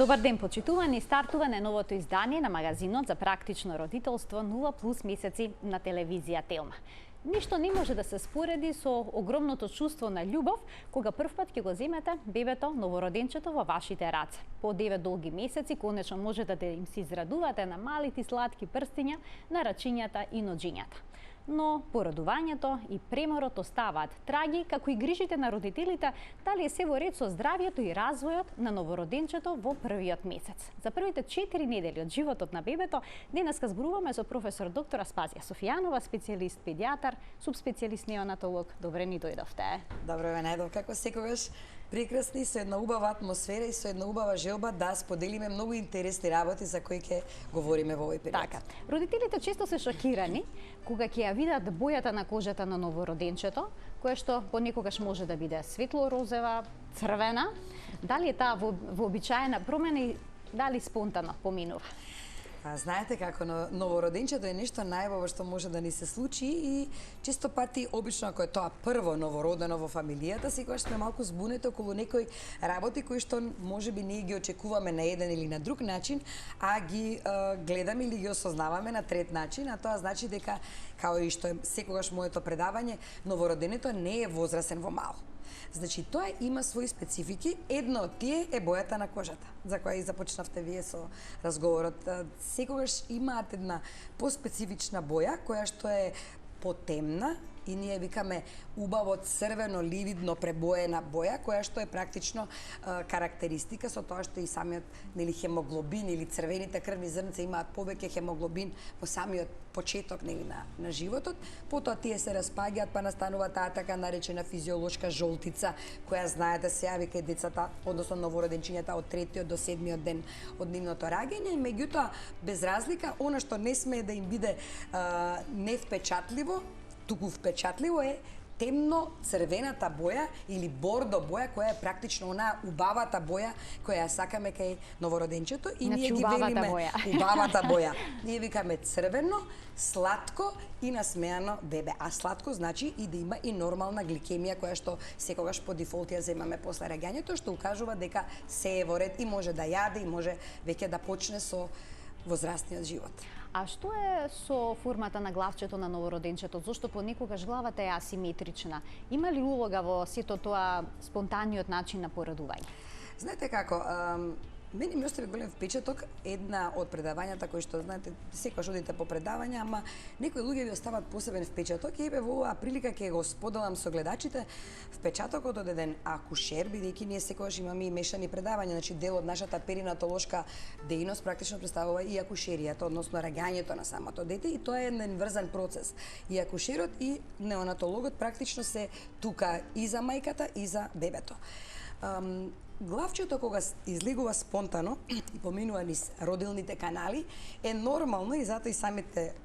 Добар ден, почитувани. Стартува новото издание на магазинот за практично родителство 0+ месеци на телевизија Телма. Ништо не може да се спореди со огромното чувство на љубов кога првпат ќе го земете бебето, новороденчето во вашите раце. По 9 долги месеци конечно можете да им се израдувате на малите сладки прстиња на рачињата и ноџињата. Но порадувањето и преморот оставаат траги, како и грижите на родителите дали е се во ред со здравието и развојот на новороденчето во првиот месец. За првите 4 недели од животот на бебето денеска зборуваме со професор доктор Аспазија Софијанова, специјалист педијатар, субспецијалист неонатолог. Добре ни дојдовте. Добро ве најдов, како секогаш прекрасни, со една убава атмосфера и со една убава желба да споделиме многу интересни работи за кои ќе говориме во овој период. Така. Родителите често се шокирани кога ќе ја видат бојата на кожата на новороденчето, која што понекогаш може да биде светло-розева, црвена. Дали е таа вообичаена промена и дали спонтано поминува? Знаете како новороденчето е нешто најубаво што може да ни се случи и често пати обично ако е тоа прво новородено во фамилијата, секогаш сме малку збунети околу некои работи кои што можеби ние ги очекуваме на еден или на друг начин, а ги гледаме или ги осознаваме на трет начин, а тоа значи дека као и што е секогаш моето предавање, новороденето не е возрасен во мало. Значи, тоа има своји специфики. Едно од тие е бојата на кожата, за која и започнавте вие со разговорот. Секогаш имаат една поспецифична боја, која што е потемна и ние викаме убаво црвено-ливидно пребоена боја, која што е практично карактеристика со тоа што и самиот хемоглобин или црвените крвни зрнца имаат повеќе хемоглобин во самиот почеток на животот. Потоа тие се распаѓаат, па настанува таа така наречена физиолошка жолтица, која знаете се јави кај децата, односно новороденчињата од 3-тиот до 7-тиот ден од нивното раѓање. И меѓутоа, без разлика, она што не смее да им биде невпечатливо, туку впечатливо е темно црвената боја или бордо боја, која е практично онаа убавата боја која ја сакаме кај новороденчето и ние ги велиме убавата боја. Ние викаме црвено, сладко и насмеано бебе. А сладко значи и да има и нормална гликемија која што секогаш по дефолт ја земаме после раѓањето, што укажува дека се е во ред и може да јаде и може веќе да почне со возрастниот живот. А што е со формата на главчето на новороденчето? Зошто понекогаш главата е асиметрична? Има ли улога во сето тоа спонтаниот начин на порадување? Знаете како, мене ми остави голем впечаток една од предавањата кои што знаете секогаш одите по предавања, ама некои луѓе ви остават посебен впечаток и во оваа прилика ќе го споделам со гледачите впечатокот од еден акушер, бидејќи ние секогаш имаме и мешани предавања, значи дел од нашата перинатолошка дејност практично представува и акушеријата, односно раѓањето на самото дете и тоа е еден врзан процес. И акушерот и неонатологот практично се тука и за мајката и за бебето. Главчето кога излегува спонтано и поминува низ родилните канали е нормално и затоа и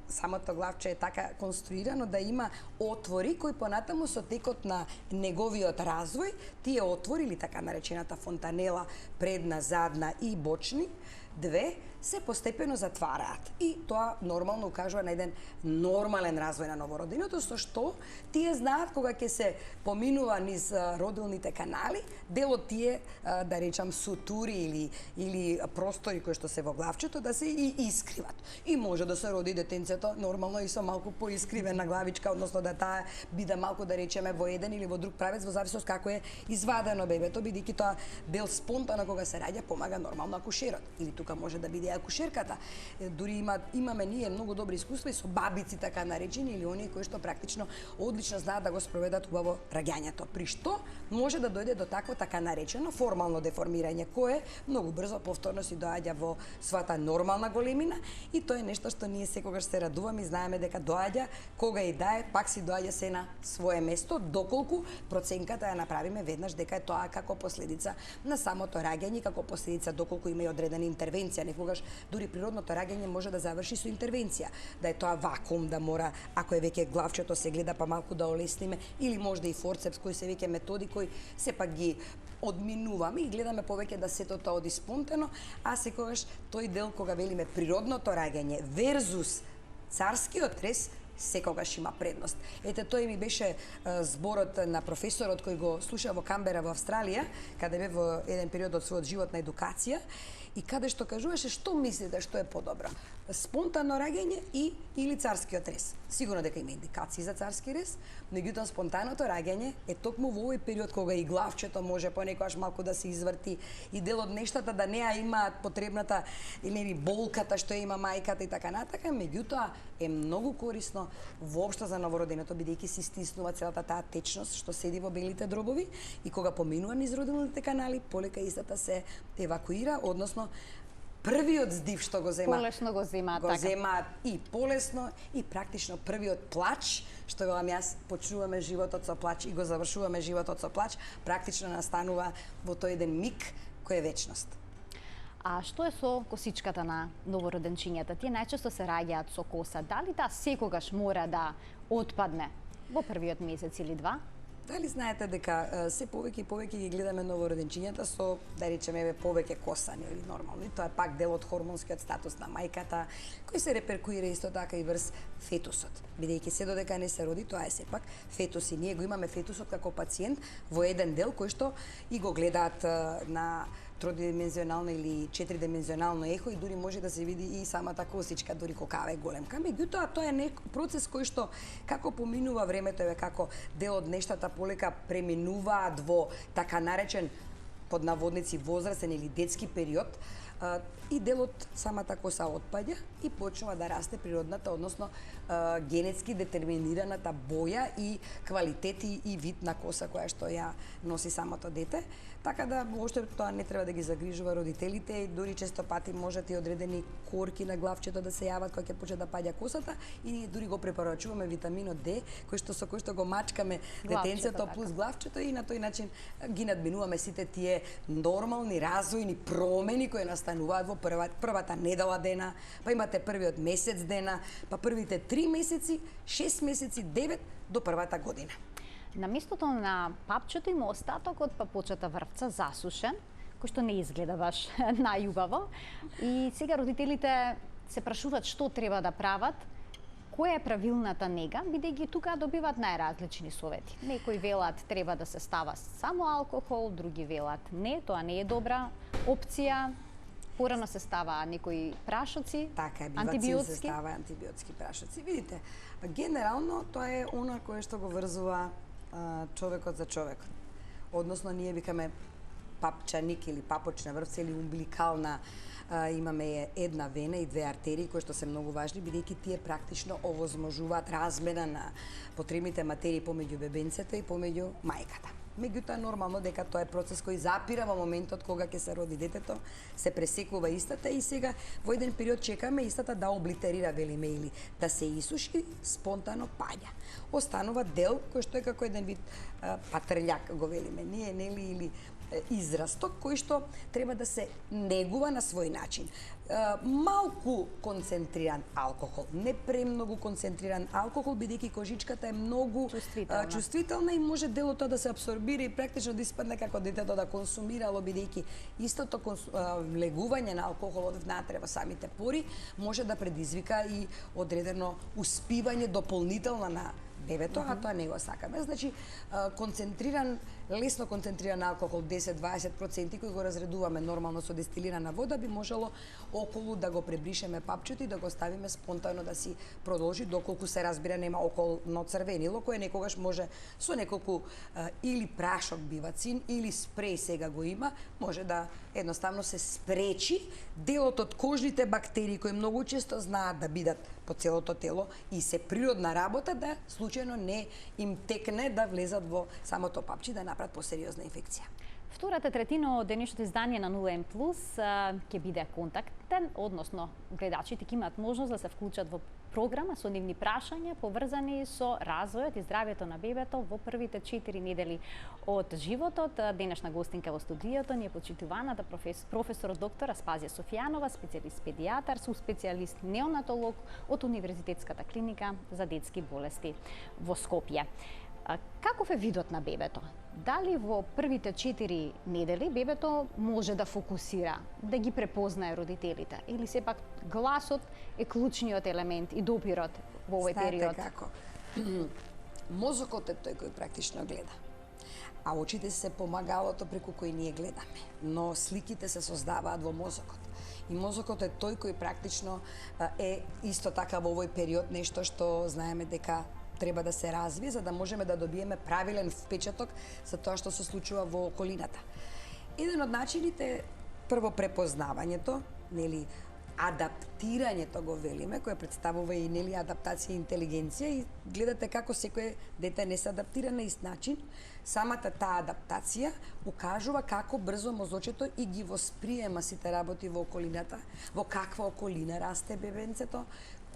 самото главче е така конструирано да има отвори кои понатаму со текот на неговиот развој, тие отвори или така наречената фонтанела предна, задна и бочни, две се постепено затвараат и тоа нормално укажува на еден нормален развој на новороденото, со што тие знаат кога ќе се поминува низ родилните канали, дел од тие да речам сутури или простори кои што се во главчето да се и искриват. И може да се роди детенцето нормално и со малку поискривена главичка, односно да таа биде малку да речеме во еден или во друг правец во зависност како е извадено бебето, бидејќи тоа дел спонтано кога се раѓа помага нормално акушерот или тука може да биде акушерката. Дури имаме ние многу добри искуства и со бабици така наречени или оние кои што практично одлично знаат да го спроведат убаво раѓањето. При што може да дојде до такво така наречено формално деформирање кое многу брзо повторно си доаѓа во својата нормална големина и тоа е нешто што ние секогаш се радуваме и знаеме дека доаѓа кога и да е, пак си доаѓа се на свое место доколку проценката ја направиме веднаш дека е тоа како последица на самото раѓање, како последица доколку има и одредена интервенција. Некогаш дури природното раѓање може да заврши со интервенција, да е тоа вакуум, да мора, ако е веќе главчето се гледа па малку да олесниме, или може и форцепс, кои се веќе методи кои сепак ги одминуваме и гледаме повеќе да сето тоа оди спонтано, а секогаш тој дел кога велиме природното раѓање верзус царскиот рез секогаш има предност. Ете, тој ми беше зборот на професорот кој го слуша во Камбера во Австралија, каде бе во еден период од својот живот на едукација и каде што кажуваше што мислите што е подобро. Спонтано раѓање или царскиот рез. Сигурно дека има индикации за царски рез, меѓутоа спонтаното раѓање е токму во овој период кога и главчето може понекогаш малку да се изврти и дел од нештата да не ја имаат потребната или болката што има мајката и така натака, меѓутоа е многу корисно воопшто за новороденото бидејќи се стиснува целата таа течност што седи во белите дробови и кога поминува низ родилните канали, полека истата се евакуира, односно првиот здив што го зема, полесно го земаат, го земаат и полесно и практично првиот плач, што велам јас, почнуваме животот со плач и го завршуваме животот со плач, практично настанува во тој еден миг кој е вечност. А што е со косичката на новороденчињата? Тие најчесто се раѓаат со коса. Дали таа секогаш мора да отпадне во првиот месец или два? Дали знаете дека се повеќе и повеќе ги гледаме новороденчињата со, да речеме, повеќе коса, нели нормално. И тоа е пак дел од хормонскиот статус на мајката, кој се реперкуира исто така и врз фетусот. Бидејќи се додека не се роди, тоа е сепак фетус и ние го имаме фетусот како пациент во еден дел кој што и го гледаат на тродимензионално или четиридимензионално ехо и дури може да се види и самата косичка, дури колкава е големка. Меѓутоа, тоа е процес кој што како поминува времето, еве како дел од нештата полека преминуваат во така наречен под наводници возрастен или детски период, и делот самата коса отпаѓа и почнува да расте природната, односно генетски детерминираната боја и квалитети и вид на коса која што ја носи самото дете. Така да воопшто тоа не треба да ги загрижува родителите и дури често пати можат и одредени корки на главчето да се јават кога ќе почне да паѓа косата и ние дури го препорачуваме витаминот D кој што го мачкаме детенцето плюс главчето и на тој начин ги надминуваме сите тие нормални развојни промени кои настануваат во првата недела дена, па имате првиот месец дена, па првите 3 месеци, 6 месеци, 9 до првата година. На местото на папчето има остаток од папочата врвца засушен, кој што не изгледа баш најубаво. И сега родителите се прашуваат што треба да прават, која е правилната нега, бидејќи тука добиваат најразлични совети. Некои велат треба да се става само алкохол, други велат не, тоа не е добра опција. Порано се става некои прашоци, така е, антибиотски. Се става антибиотски прашоци. Видите, генерално тоа е она кое што го врзува човекот за човекот. Односно, ние викаме папчаник или папочна врвца или умбиликална, имаме една вена и две артерии кои што се многу важни, бидејќи тие практично овозможуваат размена на потребните материи помеѓу бебенцето и помеѓу мајката. Меѓутоа, нормално дека тоа е процес кој запира во моментот кога ќе се роди детето, се пресекува истата и сега во еден период чекаме истата да облитерира, велиме, или да се исуши, спонтано паѓа. Останува дел кој што е како еден вид патрљак, го велиме ние, нели, или израсток кој што треба да се негува на свој начин. Малку концентриран алкохол, не премногу концентриран алкохол, бидејќи кожичката е многу чувствителна и може делот тоа да се абсорбира и практично да испадне како детето да консумирало, бидејќи истото влегување на алкохолот внатре во самите пори може да предизвика и одредено успивање дополнително на бебето, а тоа не го сакаме. Значи, лесно концентриран алкохол 10-20% кој го разредуваме нормално со дестилирана вода, би можело околу да го пребришеме папчето и да го ставиме спонтано да си продолжи, доколку се разбира нема околно црвенило, кое некогаш може со неколку или прашок бивацин или спреј сега го има, може да едноставно се спречи делот од кожните бактерии кои многу често знаат да бидат по целото тело и се природна работа да случајно не им текне да влезат во самото папче да направат посериозна инфекција. Втората третина од денешното издание на 0N+, ќе биде контактен, односно гледачите ќе имаат можност да се вклучат во програма со нивни прашања поврзани со развојот и здравјето на бебето во првите 4 недели од животот. Денешна гостинка во студиото ни е почитуваната професор доктор Аспазија Софијанова, специјалист педијатар, суспецијалист неонатолог од Универзитетската клиника за детски болести во Скопје. Каков е видот на бебето? Дали во првите 4 недели бебето може да фокусира, да ги препознае родителите? Или сепак гласот е клучниот елемент и допирот во овој период? Знаете како? Мозокот е тој кој практично гледа. а очите се помагалото преку кој ние гледаме, но сликите се создаваат во мозокот. И мозокот е тој кој практично е исто така во овој период нешто што знаеме дека треба да се развие за да можеме да добиеме правилен впечаток за тоа што се случува во околината. Еден од начините прво препознавањето, нели адаптирањето го велиме, кое представува и нели адаптација и интелигенција и гледате како секое дете не се адаптира на ист начин. Самата таа адаптација укажува како брзо мозочето и ги восприема сите работи во околината, во каква околина расте бебенцето,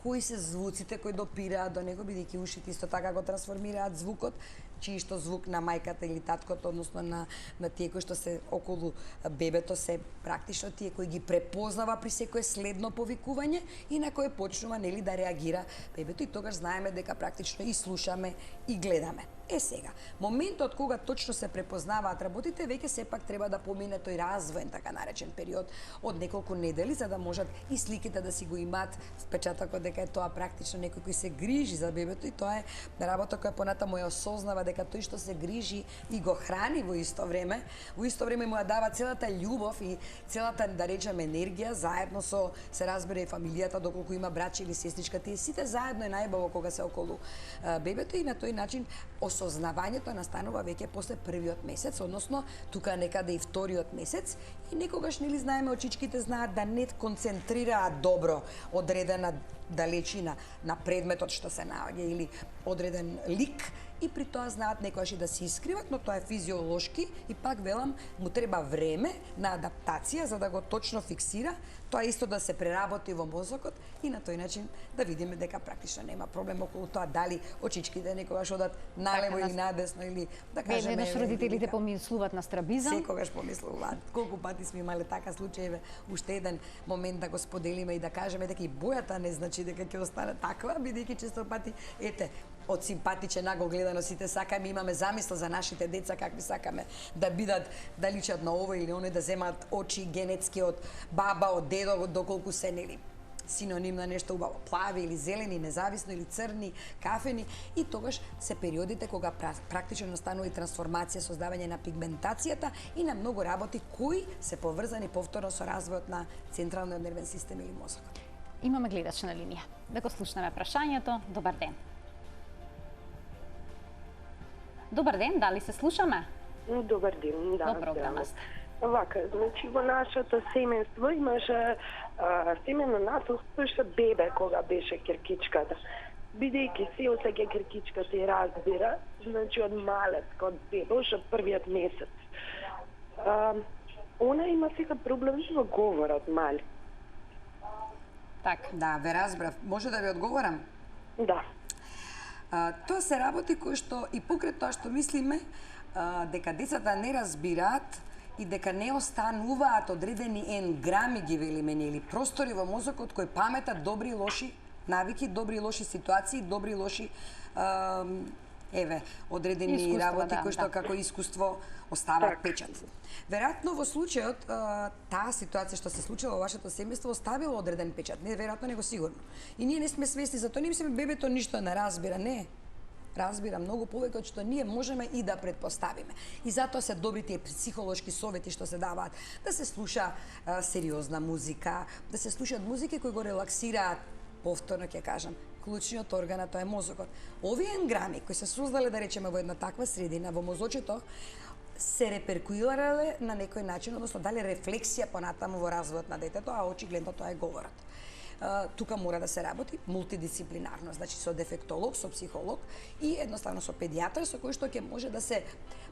кои се звуците кои допираат до него, бидејќи ушите исто така го трансформираат звукот, чии што звук на мајката или таткото, односно на тие кои што се околу бебето се практично тие кои ги препознава при секое следно повикување и на кое почнува нели да реагира бебето и тогаш знаеме дека практично и слушаме и гледаме. Сега, моментот кога точно се препознаваат работите, веќе сепак треба да помине тој развоен, така наречен период од неколку недели, за да можат и сликите да си го имаат впечатокот дека е тоа практично некој кој се грижи за бебето и тоа е работа која понатаму ја осознава дека тој што се грижи и го храни во исто време му ја дава целата љубов и целата, да речеме, енергија, заедно со, се разбира и фамилијата, доколку има браќа или сестричка, тие сите заедно е најбаво кога се околу бебето и на тој начин осознавањето настанува веќе после првиот месец, односно тука некаде и вториот месец и некогаш нели знаеме очичките знаат да не концентрираат добро одредена далечина на предметот што се наоѓа или одреден лик и при тоа знаат некогаш и да се искриват, но тоа е физиолошки и пак велам му треба време на адаптација за да го точно фиксира, тоа исто да се преработи во мозокот и на тој начин да видиме дека практично нема проблем околу тоа дали очичките некогаш одат налево или надесно или да кажеме. Веднаш родителите помислуваат на страбизам. Секогаш помислуваат. Колку пати сме имале така случаи, уште еден момент да го споделиме и да кажеме дека и бојата не значи дека ќе остане таква, бидејќи често пати од симпатичен нагол гледано сите сакаме, имаме замисла за нашите деца какви сакаме да бидат, да личат на ово или оно, да земат очи генетски од баба, од дедо, доколку се нели синоним на нешто убаво, плави или зелени, независно или црни, кафени и тогаш се периодите кога практично настанува и трансформација, создавање на пигментацијата и на многу работи кои се поврзани повторно со развојот на централниот нервен систем или мозокот. Имаме гледач на линија. Да го слушнеме прашањето. Добар ден. Добар ден, дали се слушаме? Добар ден, да. Во програма сте. Вака, значи во нашето семејство имаше семено насилство што бебе кога беше киркичката. Бидејќи се осеќа киркичката и разбира, значи од малец, од бебе, уште првиот месец. Она има сега проблем со говорот мали. Така. Да, ве разбрав. Може да ви одговорам? Да. Тоа се работи кои што и покрај тоа што мислиме дека децата не разбираат и дека не остануваат одредени енграми ги велиме или простори во мозокот кои паметат добри и лоши навики, добри и лоши ситуации, добри и лоши одредени искуство, работи да, кои што како искуство оставаат печат. Веројатно во случајот таа ситуација што се случила во вашето семејство оставила одреден печат, не веројатно него сигурно. И ние не сме свесни, затоа не мислиме бебето ништо не разбира, не. Разбира многу повеќе од што ние можеме и да претпоставиме. И затоа се добри тие психолошки совети што се даваат, да се слуша сериозна музика, да се слушаат музики кои го релаксираат, повторно ќе кажам, клучниот орган, тоа е мозокот. Овие енграми кои се создале, да речеме, во една таква средина во мозочето, се реперкуирале на некој начин, односно дали рефлексија понатаму во развојот на детето, а очигледно тоа е говорот. Тука мора да се работи мултидисциплинарно, значи со дефектолог, со психолог и едноставно со педијатар со кој што ќе може да се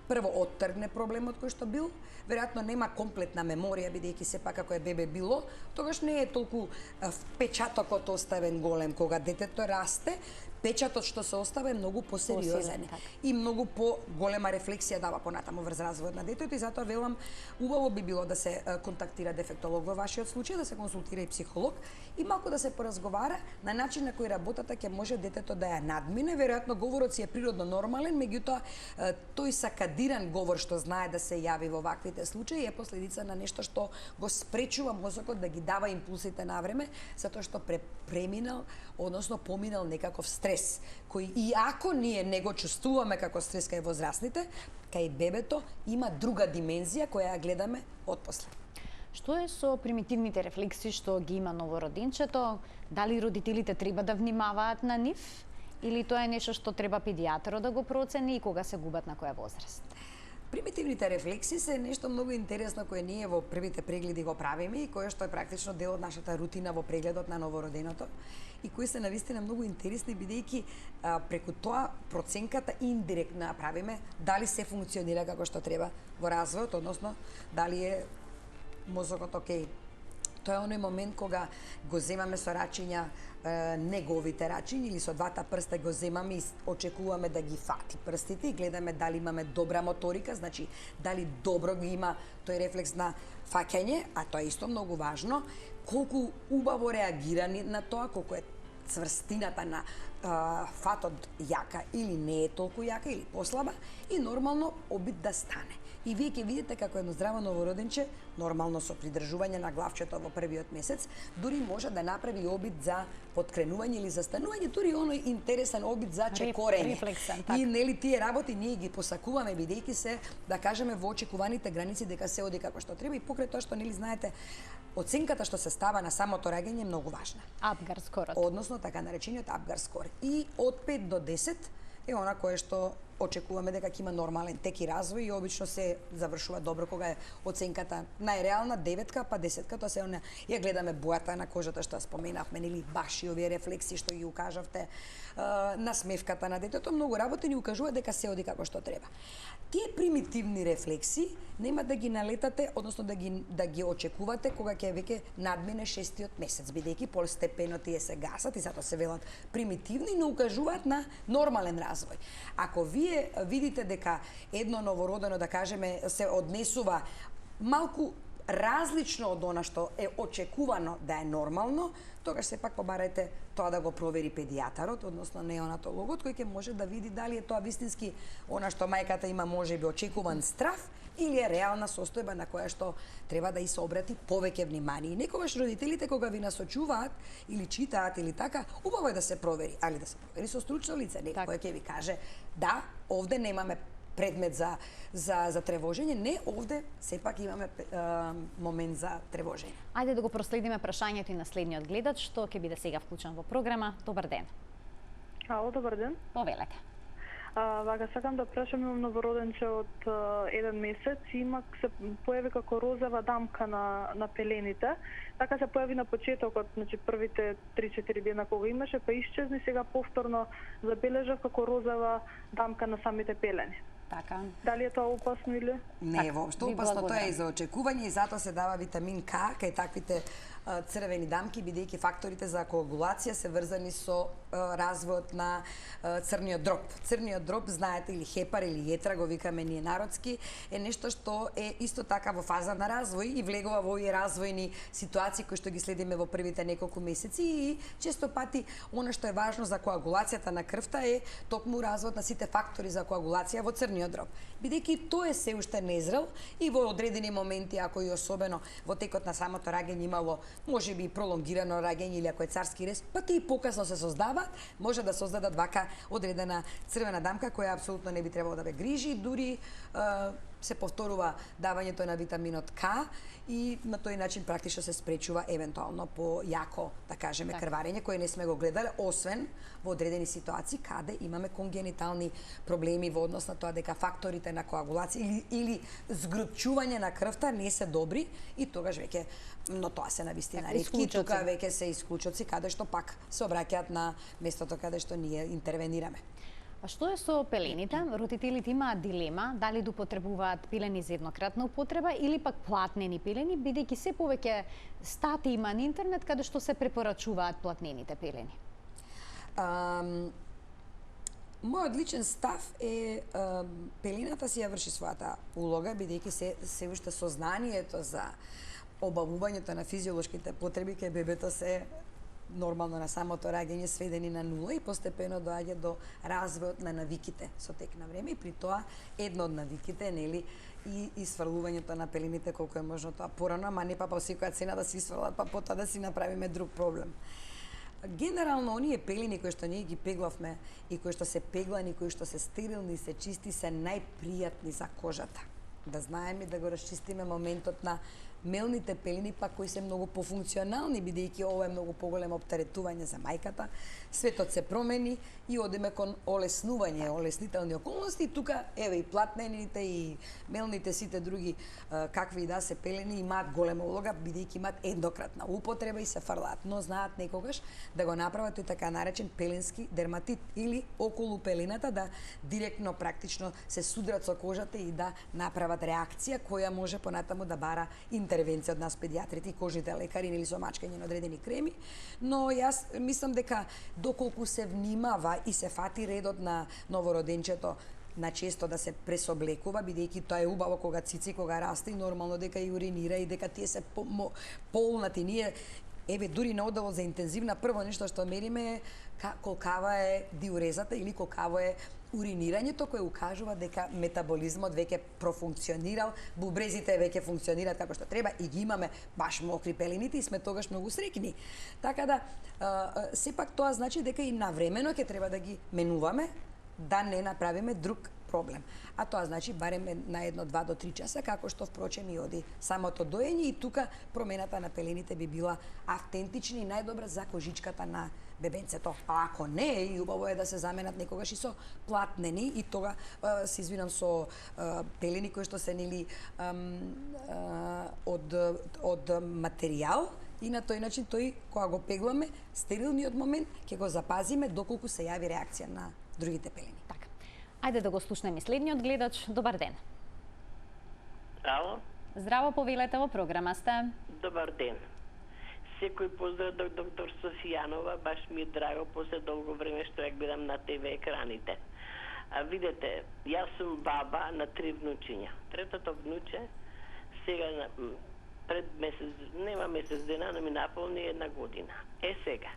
прво оттргне проблемот кој што бил, веројатно нема комплетна меморија бидејќи сепак ако е бебе било, тогаш не е толку впечатокот оставен голем кога детето расте, печатот што се остава е многу посериозен и многу поголема рефлексија дава понатаму врз развојот на детето и затоа велам убаво би било да се контактира дефектолог во вашиот случај, да се консултира и психолог и малку да се поразговара на начин на кој работата ќе може детето да ја надмине. Веројатно говорот си е природно нормален, меѓутоа тој сакадиран говор што знае да се јави во ваквите случаи е последица на нешто што го спречува мозокот да ги дава импулсите на време, затоа што преминал, односно поминал некаков стрес стрес, кој иако ние не го чувствуваме како стрес кај возрастните, кај бебето има друга димензија која ја гледаме отпосле. Што е со примитивните рефлекси што ги има новородинчето? Дали родителите треба да внимаваат на нив? Или тоа е нешто што треба педијатарот да го процени и кога се губат на која возраст? Примитивните рефлекси се нешто многу интересно кое ние во првите прегледи го правиме и кое што е практично дел од нашата рутина во прегледот на новороденото и кои се навистина многу интересни бидејќи преку тоа проценката индиректно ја правиме дали се функционира како што треба во развојот, односно дали е мозокот окей. Тоа е оној момент кога го земаме со рачиња неговите рачиња или со двата прста го земаме и очекуваме да ги фати прстите и гледаме дали имаме добра моторика, значи дали добро ги има тој рефлекс на фаќање, а тоа е исто многу важно, колку убаво реагира на тоа, колку е цврстината на фатот јака или не е толку јака или послаба и нормално обид да стане. И вие ќе видите како едно здраво новороденче, нормално со придржување на главчето во првиот месец, дури може да направи обид за подкренување или за станување, дури оној интересен обид за чекорење. И нели тие работи ние ги посакуваме бидејќи се, да кажеме, во очекуваните граници дека се оди како што треба и покрај тоа што нели знаете, оценката што се става на самото раѓање е многу важна. Апгар скорот. Односно така наречениот Апгар скор. И од 5 до 10 е она кое што очекуваме дека ќе има нормален тек и развој и обично се завршува добро кога е оценката најреална 9-ка па 10-ка, тоа се она ја гледаме бојата на кожата што споменавме, нели баш и овие рефлекси што ги укажавте, насмевката на детето, многу работи ни укажува дека се оди како што треба. Тие примитивни рефлекси нема да ги налетате, односно да ги очекувате кога ќе веќе надмине 6-тиот месец, бидејќи постепено тие се гасат и затоа се велат примитивни, но укажуваат на нормален развој. Ако вие видите дека едно новородено, да кажеме, се однесува малку различно од она што е очекувано да е нормално, тогаш сепак побарајте тоа да го провери педијатарот, односно неонатологот, кој ќе може да види дали е тоа вистински она што мајката има можеби очекуван страв или е реална состојба на која што треба да и се обрати повеќе внимание. И некогаш родителите кога ви насочуваат или читаат или така, убаво е да се провери, али да се провери со стручно лице, некој кој ќе ви каже да, овде немаме предмет за тревожење, не, овде сепак имаме момент за тревожење. Ајде да го проследиме прашањето и на следниот гледач, што ќе биде сега вклучен во програма. Добар ден. Ало, добар ден. Повелете. Вака, сакам да прашам, имам новороденче од 1 месец и се појави како розова дамка на пелените. Така се појави на почетокот, значи првите 3-4 дена кога имаше, па исчезни, сега повторно забележав како розова дамка на самите пелени. Така. Дали е тоа опасно или? Не е воопшто опасно, тоа е и за очекување и затоа се дава витамин К кај таквите црвени дамки, бидејќи факторите за коагулација се врзани со развојот на црниот дроб. Црниот дроб, знаете, или хепар или јетра, го викаме ние народски, е нешто што е исто така во фаза на развој и влегува во овие развојни ситуации кои што ги следиме во првите неколку месеци и често пати она што е важно за коагулацијата на крвта е токму развојот на сите фактори за коагулација во црниот дроб. Бидејќи тој е се уште незрел и во одредени моменти, ако и особено во текот на самото раѓање имало можеби и пролонгирано раѓање или ако е царски рез, па тие покасно се создаваат, може да создадат вака одредена црвена дамка која апсолутно не би требало да ве грижи, дури се повторува давањето на витаминот К и на тој начин практично се спречува евентуално по јако, да кажеме, крварење кое не сме го гледале, освен во одредени ситуации каде имаме конгенитални проблеми во однос на тоа дека факторите на коагулација или згрупчување на крвта не се добри и тогаш веќе, но тоа се навистина ретки, тука веќе се исклучоци каде што пак се обраќаат на местото каде што ние интервенираме. А што е со пелените? Родителите имаат дилема дали да употребуваат пелени за еднократна употреба или пак платнени пелени, бидејќи се повеќе стати има на интернет каде што се препорачуваат платнените пелени. Мојот личен став е пелената си ја врши својата улога, бидејќи се уште сознанието за обавувањето на физиолошките потреби кај бебето се нормално на самото раѓање сведени на нула и постепено доаѓа до развојот на навиките со тек на време и при тоа едно од навиките, нели, и исфрлувањето на пелените колку е можно тоа порано, ама не па по секоја цена да се исфрлат, па потоа да си направиме друг проблем. Генерално, оние пелени кои што ние ги пеглавме и кои што се пеглани, кои што се стерилни, се чисти, се најпријатни за кожата. Да знаеме да го расчистиме моментот на мелните пелени, па кои се многу пофункционални, бидејќи ова е многу поголемо оптеретување за мајката. Светот се промени и одиме кон олеснување, олеснителни околности. Тука, еве, и платнените, и мелните, сите други какви и да се пелени имаат голема улога, бидејќи имаат еднократна употреба и се фрлаат, но знаат некогаш да го направат тој така наречен пеленски дерматит или околу пелената да директно, практично се судрат со кожата и да направат реакција која може понатаму да бара интервенција од нас педиатрите и кожните лекари или со мачкање на одредени креми, но јас мислам дека доколку се внимава и се фати редот на новороденчето на често да се пресоблекува, бидејќи тоа е убаво кога цици, кога расте и нормално дека и уринира и дека тие се полнати. Ние, еве, дури на оделот за интензивна, прво нешто што мериме е колкава е диурезата или колкаво е уринирањето, кој укажува дека метаболизмот веќе профункционирал, бубрезите веќе функционираат како што треба и ги имаме баш мокри пелените и сме тогаш многу среќни. Така да, сепак тоа значи дека и навремено ќе треба да ги менуваме, да не направиме друг проблем. А тоа значи барем на 1, 2 до 3 часа, како што впрочем и оди самото доење, и тука промената на пелените би била автентична и најдобра за кожичката на бебенцето. А ако не, и убаво е да се заменат некогаш и со платнени, и тога се извинам, со пелени кои што се нели од материјал, и на тој начин тој кога го пегламе стерилниот момент ќе го запазиме доколку се јави реакција на другите пелени. Така. Ајде да го слушнеме следниот гледач. Добар ден. Ало? Здраво, повелете, во програма сте. Добар ден. Секој поздрав до доктор Софијанова, баш ми е драго после долго време што ја гледам на ТВ екраните. А видете, јас сум баба на 3 внучиња. Третото внуче сега пред месец, нема месец дена, но ми наполни 1 година. Сега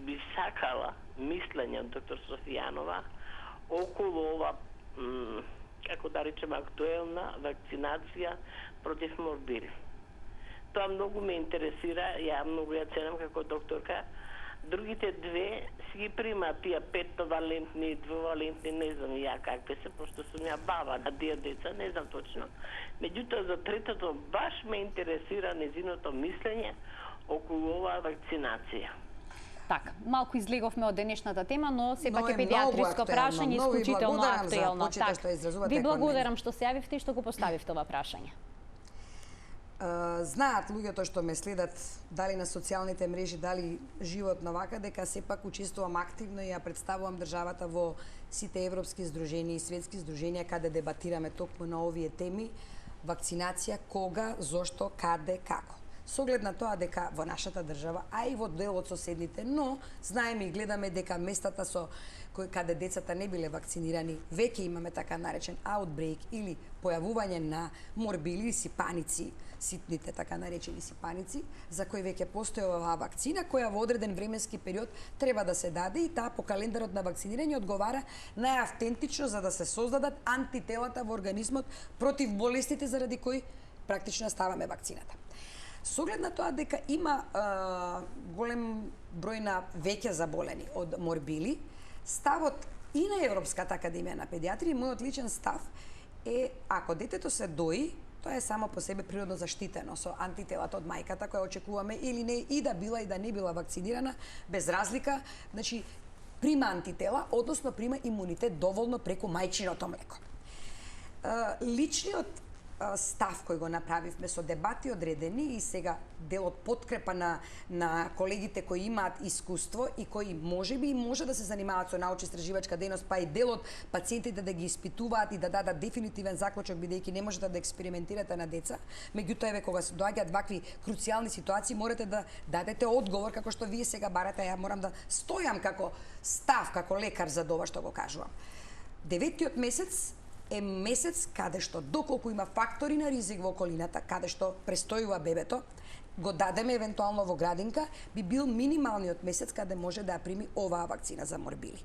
би сакала мислење од доктор Софијанова околу ова, како да речем, актуелна вакцинација против морбили. Тоа многу ме интересира, ја многу ја ценам како докторка. Другите две си ги примаат тие 5-валентни, 2-валентни, не знам ја какви се, пошто сум ја баба на тие деца, не знам точно. Меѓутоа за третото баш ме интересира незиното мислење околу оваа вакцинација. Така, малку излеговме од денешната тема, но сепак е педиатриско прашање, исклучително актуелно. Ви благодарам што се јавивте и што го поставивте ова прашање. Знаат луѓето што ме следат дали на социјалните мрежи, дали животно вака, дека сепак учествувам активно и ја представувам државата во сите европски здруженија и светски здруженија каде дебатираме токму на овие теми: вакцинација, кога, зошто, каде, како. Со оглед на тоа дека во нашата држава, а и во дел од соседните, но знаеме и гледаме дека местата со каде децата не биле вакцинирани, веќе имаме така наречен outbreak или појавување на морбили или сипаници, ситните така наречени сипаници, за кои веќе постои оваа вакцина, која во одреден временски период треба да се даде, и таа по календарот на вакцинирање одговара најавтентично за да се создадат антителата во организмот против болестите заради кои практично ставаме вакцината. Со оглед на тоа дека има голем број на веќе заболени од морбили, ставот и на Европската академија на педиатрија, мојот личен став е, ако детето се дои, тоа е само по себе природно заштитено со антителата од мајката која очекуваме или не, и да била и да не била вакцинирана, без разлика, значи прима антитела, односно прима имунитет доволно преку мајчиното млеко. Личниот став кој го направивме со дебати одредени и сега дел од подкрепа на колегите кои имаат искуство и кои можеби може да се занимаваат со научно-истраживачка дејност, па и дел од пациентите да ги испитуваат и да дадат дефинитивен заклучок, бидејќи не можете да експериментирате на деца. Меѓутоа, еве, кога се доаѓаат вакви круцијални ситуации, можете да дадете одговор како што вие сега барате. Ја морам да стојам како став, како лекар за ова што го кажувам. 9-тиот месец е месец каде што, доколку има фактори на ризик во околината, каде што престојува бебето, го дадеме евентуално во градинка, би бил минималниот месец каде може да ја прими оваа вакцина за морбили.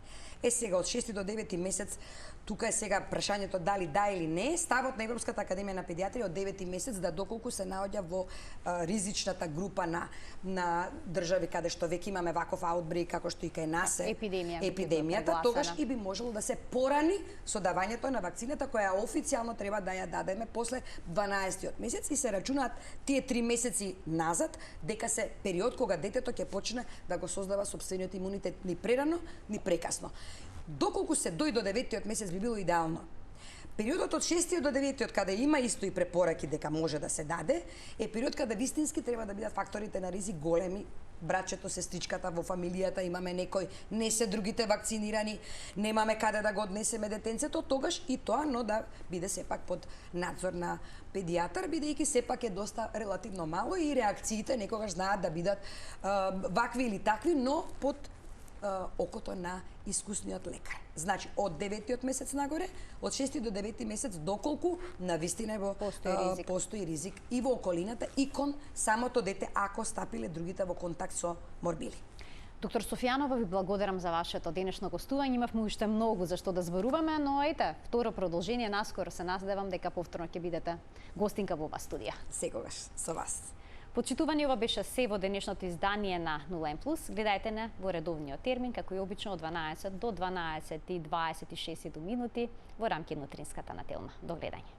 Сега од 6 до 9 месец, тука е сега прашањето дали да или не, ставот на Европската академија на педиатрија од 9 месец да доколку се наоѓа во ризичната група на држави каде што веќе имаме ваков аутбрейк како што и кај нас е епидемијата, тогаш и би можело да се порани со давањето на вакцината која официјално треба да ја дадеме после 12-тиот месец и се рачунаат тие 3 месеци назад дека се период кога детето ќе почне да го создава сопствениот имунитет ни прерано, ни прекасно. Доколку се дојде до 9-тиот месец би било идеално. Периодот од 6-тиот до 9-тиот каде има исто и препораки дека може да се даде, е период каде вистински треба да бидат факторите на ризик големи. Братчето, сестричката во фамилијата, имаме некој, не се другите вакцинирани, немаме каде да го однесеме детенцето, тогаш и тоа, но да биде сепак под надзор на педијатар, бидејќи сепак е доста релативно мало и реакциите некогаш знаат да бидат вакви или такви, но под окото на искусниот лекар. Значи, од 9-тиот месец нагоре, од 6 до 9 месец, доколку навистина постои ризик и во околината и кон самото дете, ако стапиле другите во контакт со морбили. Доктор Софијанова, ви благодарам за вашето денешно гостување. Имавме уште многу за што да зборуваме, но ете, второ продолжение наскоро се надевам дека повторно ќе бидете гостинка во оваа студија. Секогаш со вас. Почитувани, ова беше се во денешното издание на 0N+. Гледајте не во редовниот термин, како и обично од 12 до 12:26 минути во рамки на утринската на Телма. До гледање.